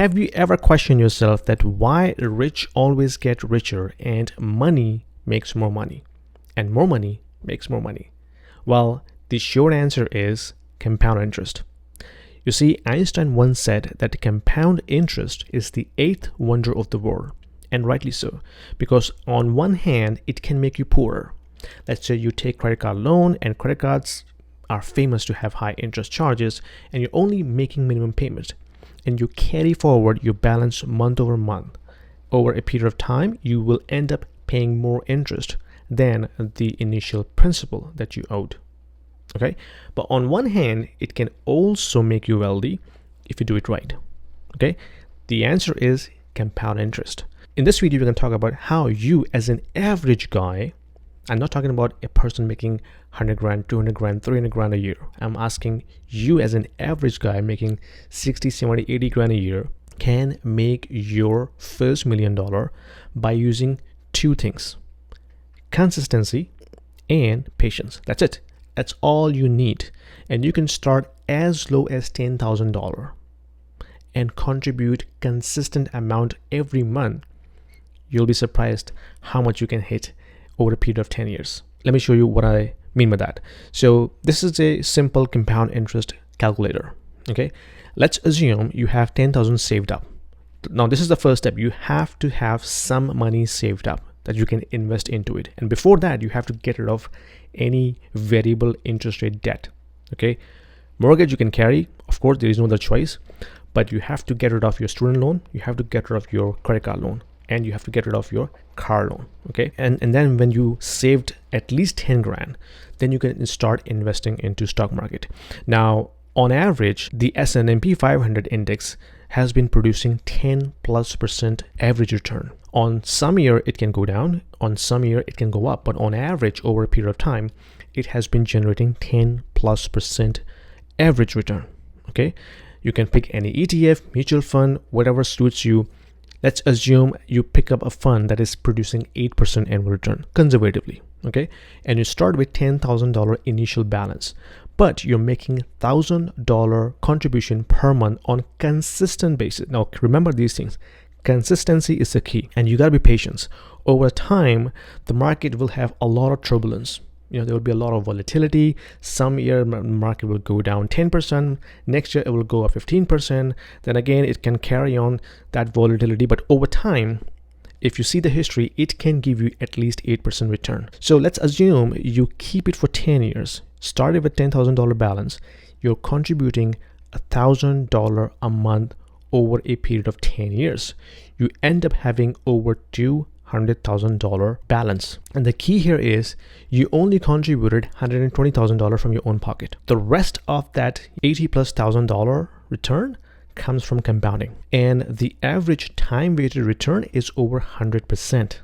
Have you ever questioned yourself that why rich always get richer and money makes more money and more money makes more money? Well, the short answer is compound interest. You see, Einstein once said that compound interest is the eighth wonder of the world, and rightly so, because on one hand, it can make you poorer. Let's say you take credit card loan, and credit cards are famous to have high interest charges, and you're only making minimum payments, and you carry forward your balance month over month. Over a period of time, you will end up paying more interest than the initial principal that you owed. Okay, but on one hand, it can also make you wealthy if you do it right. Okay, the answer is compound interest. In this video, we're going to talk about how you, as an average guy, I'm not talking about a person making 100 grand, 200 grand, 300 grand a year. I'm asking you, as an average guy making 60, 70, 80 grand a year, can make your first $1 million by using two things: consistency and patience. That's it. That's all you need. And you can start as low as $10,000 and contribute consistent amount every month. You'll be surprised how much you can hit over a period of 10 years. Let me show you what I mean by that. So this is a simple compound interest calculator. Okay, let's assume you have 10,000 saved up. Now this is the first step. You have to have some money saved up that you can invest into it. And before that, you have to get rid of any variable interest rate debt. Okay, mortgage you can carry, of course, there is no other choice, but you have to get rid of your student loan, you have to get rid of your credit card loan, and you have to get rid of your car loan. Okay, and then when you saved at least 10 grand, then you can start investing into stock market. Now on average, the S&P 500 index has been producing 10+% average return. On some year it can go down, on some year it can go up, but on average over a period of time, it has been generating 10+% average return. Okay, you can pick any ETF, mutual fund, whatever suits you. Let's assume you pick up a fund that is producing 8% annual return conservatively. Okay, and you start with $10,000 initial balance, but you're making $1,000 contribution per month on consistent basis. Now remember these things. Consistency is the key, and you gotta be patient. Over time, the market will have a lot of turbulence. There will be a lot of volatility. Some year market will go down 10%. Next year it will go up 15%. Then again, it can carry on that volatility. But over time, if you see the history, it can give you at least 8% return. So let's assume you keep it for 10 years. Started with $10,000 balance. You're contributing $1,000 a month over a period of 10 years. You end up having over $200,000 balance. And the key here is you only contributed $120,000 from your own pocket. The rest of that $80,000+ return comes from compounding. And the average time weighted return is over 100%.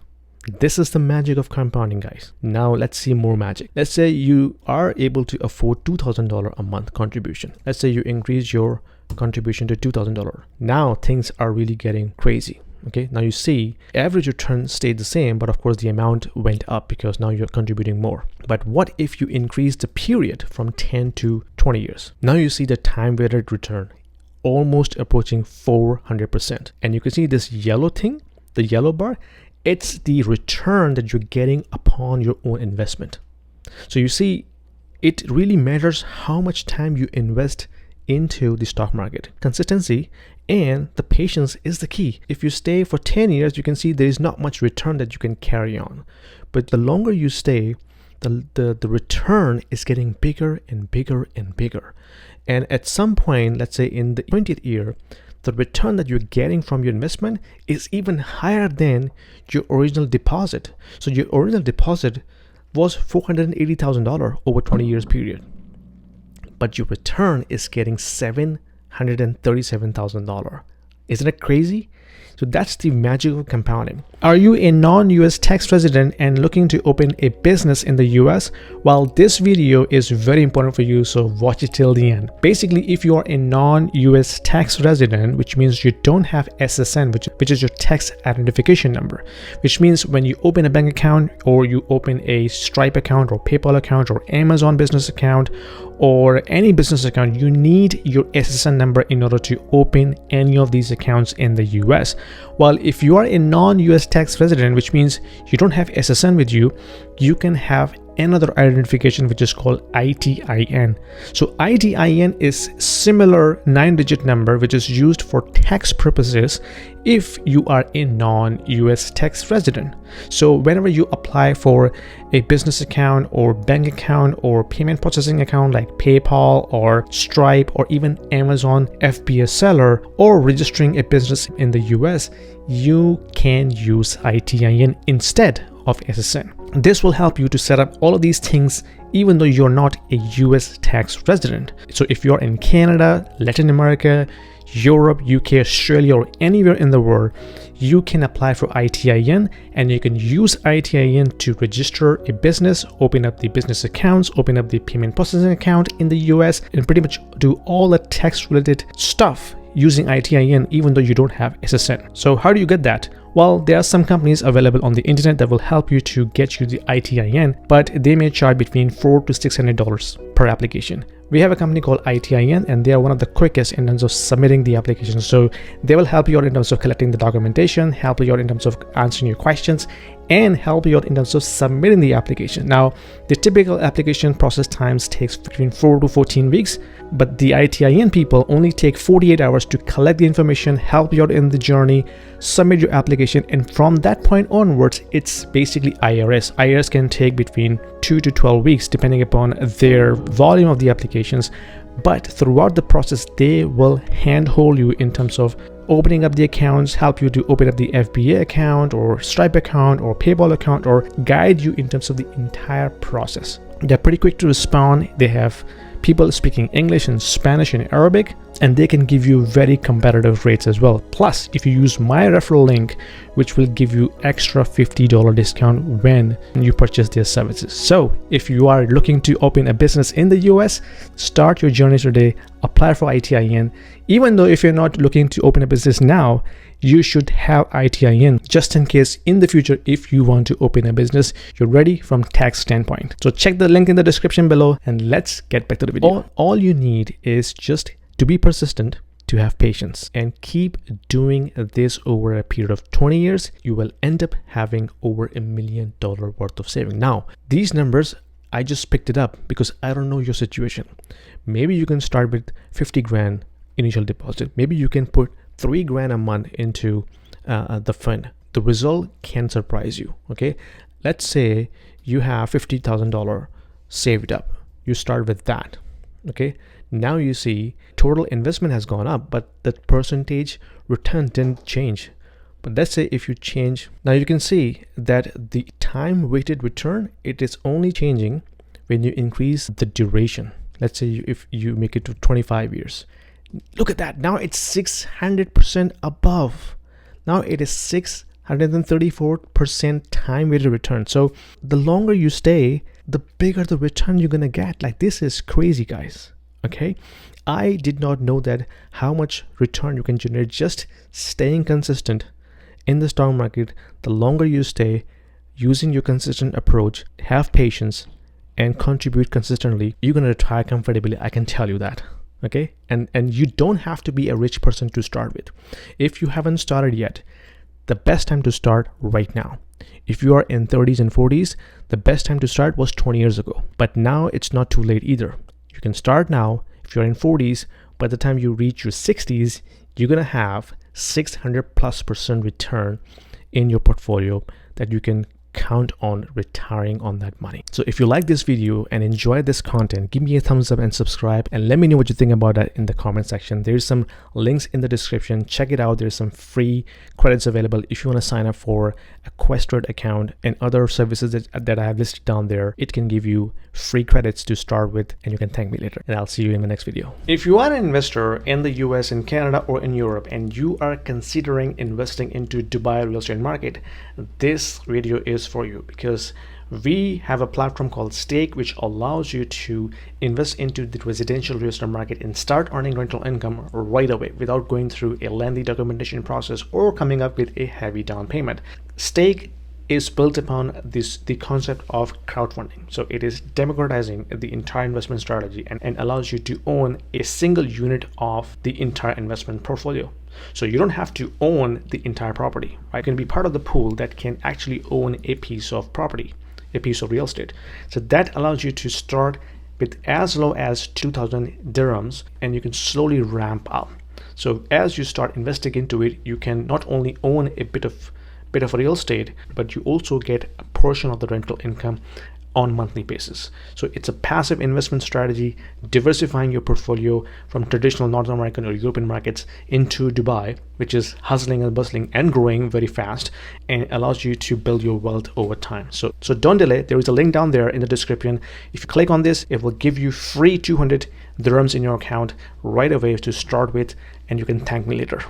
This is the magic of compounding, guys. Now let's see more magic. Let's say you are able to afford $2,000 a month contribution. Let's say you increase your contribution to $2,000. Now things are really getting crazy. Okay, now you see average return stayed the same, but of course the amount went up because now you're contributing more. But what if you increase the period from 10 to 20 years? Now you see the time weighted return almost approaching 400%. And you can see this yellow thing, the yellow bar, it's the return that you're getting upon your own investment. So you see, it really matters how much time you invest into the stock market. Consistency and the patience is the key. If you stay for 10 years, you can see there is not much return that you can carry on. But the longer you stay, the return is getting bigger and bigger and bigger. And at some point, let's say in the 20th year, the return that you're getting from your investment is even higher than your original deposit. So your original deposit was $480,000 over 20 years period. But your return is getting $737,000. Isn't it crazy? So that's the magic of compounding. Are you a non-US tax resident and looking to open a business in the US? Well, this video is very important for you, so watch it till the end. Basically, if you are a non-US tax resident, which means you don't have SSN, which is your tax identification number, which means when you open a bank account or you open a Stripe account or PayPal account or Amazon business account or any business account, you need your SSN number in order to open any of these accounts in the US. While if you are a non-US tax resident, which means you don't have SSN with you, you can have another identification which is called ITIN. So ITIN is similar 9-digit number which is used for tax purposes if you are a non-US tax resident. So whenever you apply for a business account or bank account or payment processing account like PayPal or Stripe or even Amazon FBA seller, or registering a business in the US, you can use ITIN instead of SSN. This will help you to set up all of these things even though you're not a US tax resident. So if you're in Canada, Latin America, Europe, UK, Australia, or anywhere in the world, you can apply for ITIN, and you can use ITIN to register a business, open up the business accounts, open up the payment processing account in the US, and pretty much do all the tax related stuff using ITIN even though you don't have SSN. So how do you get that? Well, there are some companies available on the internet that will help you to get you the ITIN, but they may charge between $400 to $600 per application. We have a company called ITIN, and they are one of the quickest in terms of submitting the application. So they will help you out in terms of collecting the documentation, help you out in terms of answering your questions, and help you out in terms of submitting the application. Now, the typical application process times takes between 4 to 14 weeks, but the ITIN people only take 48 hours to collect the information, help you out in the journey, submit your application, and from that point onwards, it's basically IRS. IRS can take between 2 to 12 weeks depending upon their volume of the applications, but throughout the process, they will handhold you in terms of opening up the accounts, help you to open up the FBA account or Stripe account or PayPal account, or guide you in terms of the entire process. They're pretty quick to respond. They have people speaking English and Spanish and Arabic, and they can give you very competitive rates as well. Plus, if you use my referral link, which will give you extra $50 discount when you purchase their services. So if you are looking to open a business in the US, start your journey today, apply for ITIN. Even though if you're not looking to open a business now, you should have ITIN just in case in the future if you want to open a business, you're ready from tax standpoint. So check the link in the description below, and let's get back to the video. All you need is just to be persistent, to have patience, and keep doing this over a period of 20 years. You will end up having over $1 million worth of saving. Now, these numbers, I just picked it up because I don't know your situation. Maybe you can start with 50 grand initial deposit. Maybe you can put 3 grand a month into the fund. The result can surprise you. Okay, let's say you have $50,000 saved up. You start with that. Okay, now you see total investment has gone up, but the percentage return didn't change. But let's say if you change, now you can see that the time weighted return, it is only changing when you increase the duration. Let's say if you make it to 25 years. Look at that. Now it's 600% above. Now it is 634% time weighted return. So the longer you stay, the bigger the return you're gonna get. Like, this is crazy, guys. Okay, I did not know that how much return you can generate just staying consistent in the stock market. The longer you stay, using your consistent approach, have patience, and contribute consistently, you're gonna retire comfortably. I can tell you that. Okay, and you don't have to be a rich person to start with. If you haven't started yet, the best time to start right now. If you are in 30s and 40s, the best time to start was 20 years ago. But now it's not too late either. You can start now. If you're in 40s, by the time you reach your 60s, you're gonna have 600+% return in your portfolio that you can count on retiring on that money. So if you like this video and enjoy this content, give me a thumbs up and subscribe, and let me know what you think about that in the comment section. There's some links in the description. Check it out. There's some free credits available if you want to sign up for a Questrade account and other services that I have listed down there. It can give you free credits to start with, and you can thank me later. And I'll see you in the next video. If you are an investor in the US, in Canada, or in Europe, and you are considering investing into Dubai real estate market, this video is for you, because we have a platform called Stake, which allows you to invest into the residential real estate market and start earning rental income right away without going through a lengthy documentation process or coming up with a heavy down payment. Stake is built upon the concept of crowdfunding. So it is democratizing the entire investment strategy and allows you to own a single unit of the entire investment portfolio. So you don't have to own the entire property, right? You can be part of the pool that can actually own a piece of property, a piece of real estate. So that allows you to start with as low as 2,000 dirhams, and you can slowly ramp up. So as you start investing into it, you can not only own a bit of real estate, but you also get a portion of the rental income on monthly basis. So it's a passive investment strategy, diversifying your portfolio from traditional North American or European markets into Dubai, which is hustling and bustling and growing very fast, and allows you to build your wealth over time. So don't delay. There is a link down there in the description. If you click on this, it will give you free 200 dirhams in your account right away to start with, and you can thank me later.